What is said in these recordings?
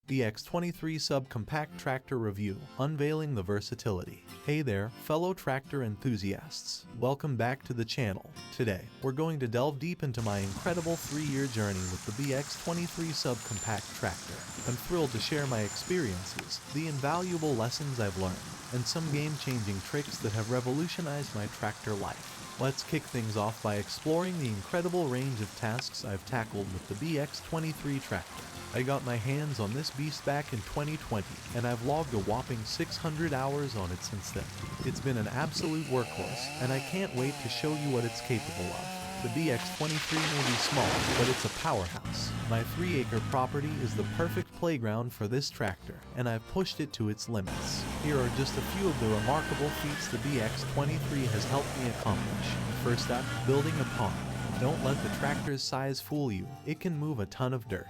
Bx23 Subcompact Tractor Review, Unveiling the Versatility. Hey there, fellow tractor enthusiasts. Welcome back to the channel. Today, we're going to delve deep into my incredible 3-year journey with the Bx23 Subcompact Tractor. I'm thrilled to share my experiences, the invaluable lessons I've learned, and some game-changing tricks that have revolutionized my tractor life. Let's kick things off by exploring the incredible range of tasks I've tackled with the Bx23 tractor. I got my hands on this beast back in 2020, and I've logged a whopping 600 hours on it since then. It's been an absolute workhorse, and I can't wait to show you what it's capable of. The Bx23 may be small, but it's a powerhouse. My 3-acre property is the perfect playground for this tractor, and I've pushed it to its limits. Here are just a few of the remarkable feats the Bx23 has helped me accomplish. First up, building a pond. Don't let the tractor's size fool you. It can move a ton of dirt.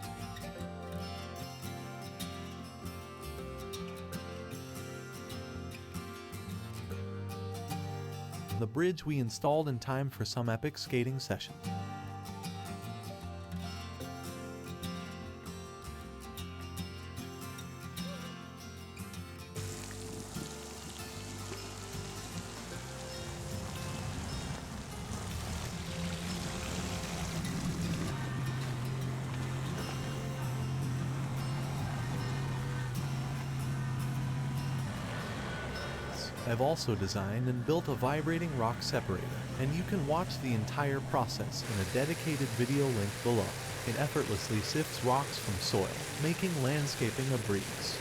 The bridge we installed in time for some epic skating session. I've also designed and built a vibrating rock separator, and you can watch the entire process in a dedicated video link below. It effortlessly sifts rocks from soil, making landscaping a breeze.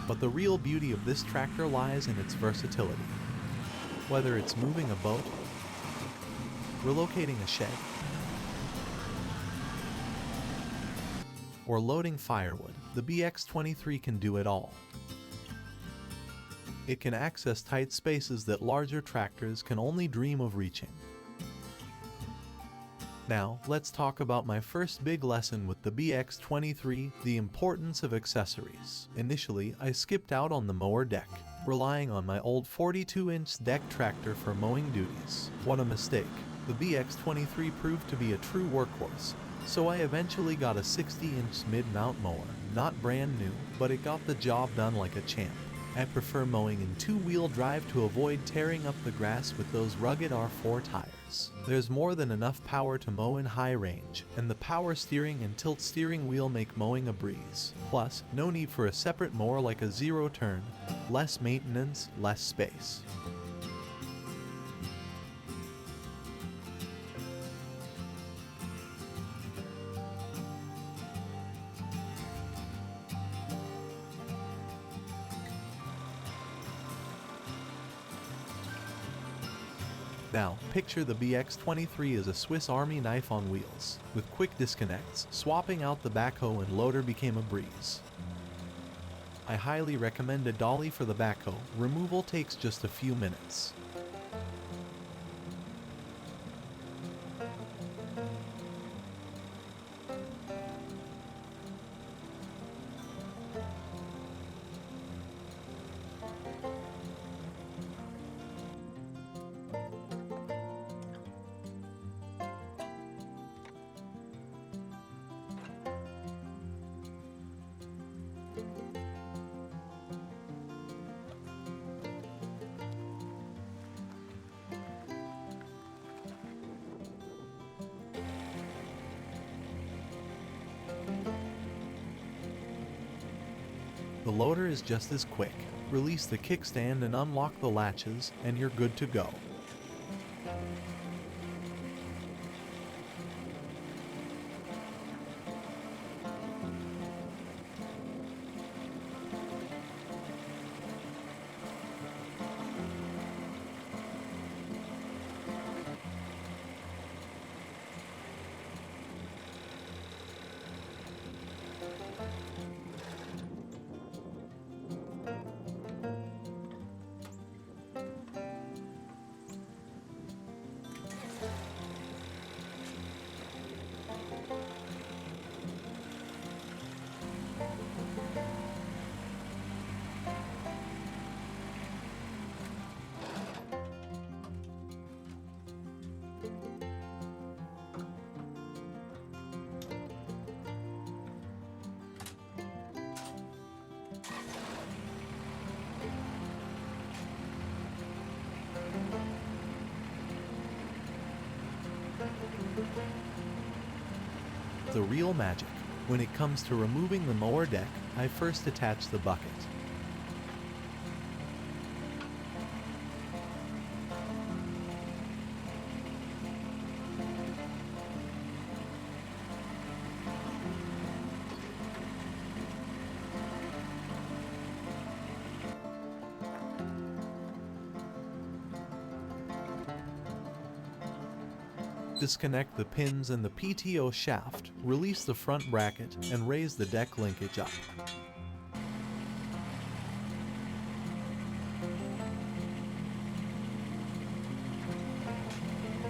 But the real beauty of this tractor lies in its versatility. Whether it's moving a boat, relocating a shed, or loading firewood, the Bx23 can do it all. It can access tight spaces that larger tractors can only dream of reaching. Now, let's talk about my first big lesson with the Bx23, the importance of accessories. Initially, I skipped out on the mower deck, relying on my old 42-inch deck tractor for mowing duties. What a mistake. The Bx23 proved to be a true workhorse, so I eventually got a 60-inch mid-mount mower. Not brand new, but it got the job done like a champ. I prefer mowing in 2-wheel drive to avoid tearing up the grass with those rugged R4 tires. There's more than enough power to mow in high range, and the power steering and tilt steering wheel make mowing a breeze. Plus, no need for a separate mower like a zero-turn, less maintenance, less space. Now, picture the Bx23 as a Swiss Army knife on wheels. With quick disconnects, swapping out the backhoe and loader became a breeze. I highly recommend a dolly for the backhoe. Removal takes just a few minutes. The loader is just as quick. Release the kickstand and unlock the latches, and you're good to go. The real magic. When it comes to removing the mower deck, I first attach the bucket. Disconnect the pins and the PTO shaft, release the front bracket, and raise the deck linkage up.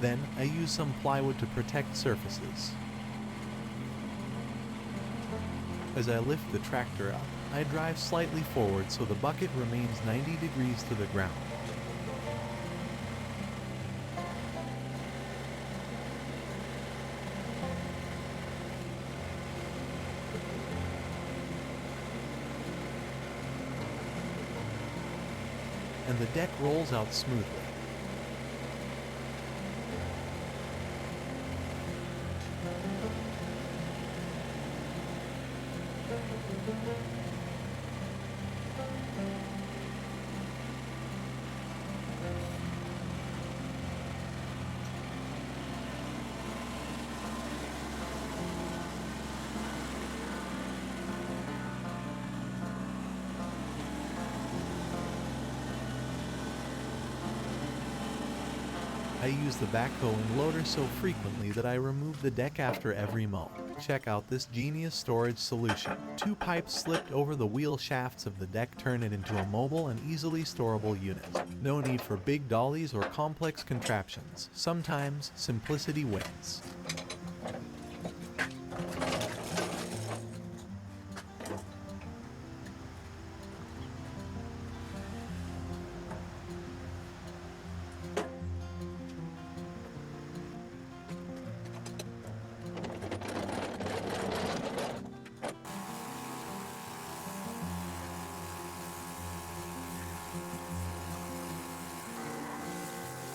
Then, I use some plywood to protect surfaces. As I lift the tractor up, I drive slightly forward so the bucket remains 90 degrees to the ground. And the deck rolls out smoothly. I use the backhoe and loader so frequently that I remove the deck after every mow. Check out this genius storage solution. 2 pipes slipped over the wheel shafts of the deck turn it into a mobile and easily storable unit. No need for big dollies or complex contraptions. Sometimes simplicity wins.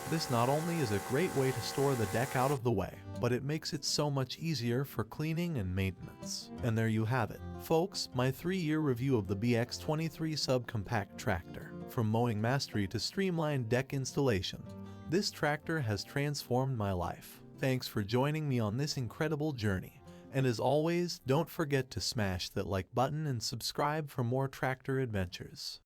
This not only is a great way to store the deck out of the way, but it makes it so much easier for cleaning and maintenance. And there you have it, folks, my 3-year review of the Bx23 subcompact tractor. From mowing mastery to streamlined deck installation, this tractor has transformed my life. Thanks for joining me on this incredible journey. And as always, don't forget to smash that like button and subscribe for more tractor adventures.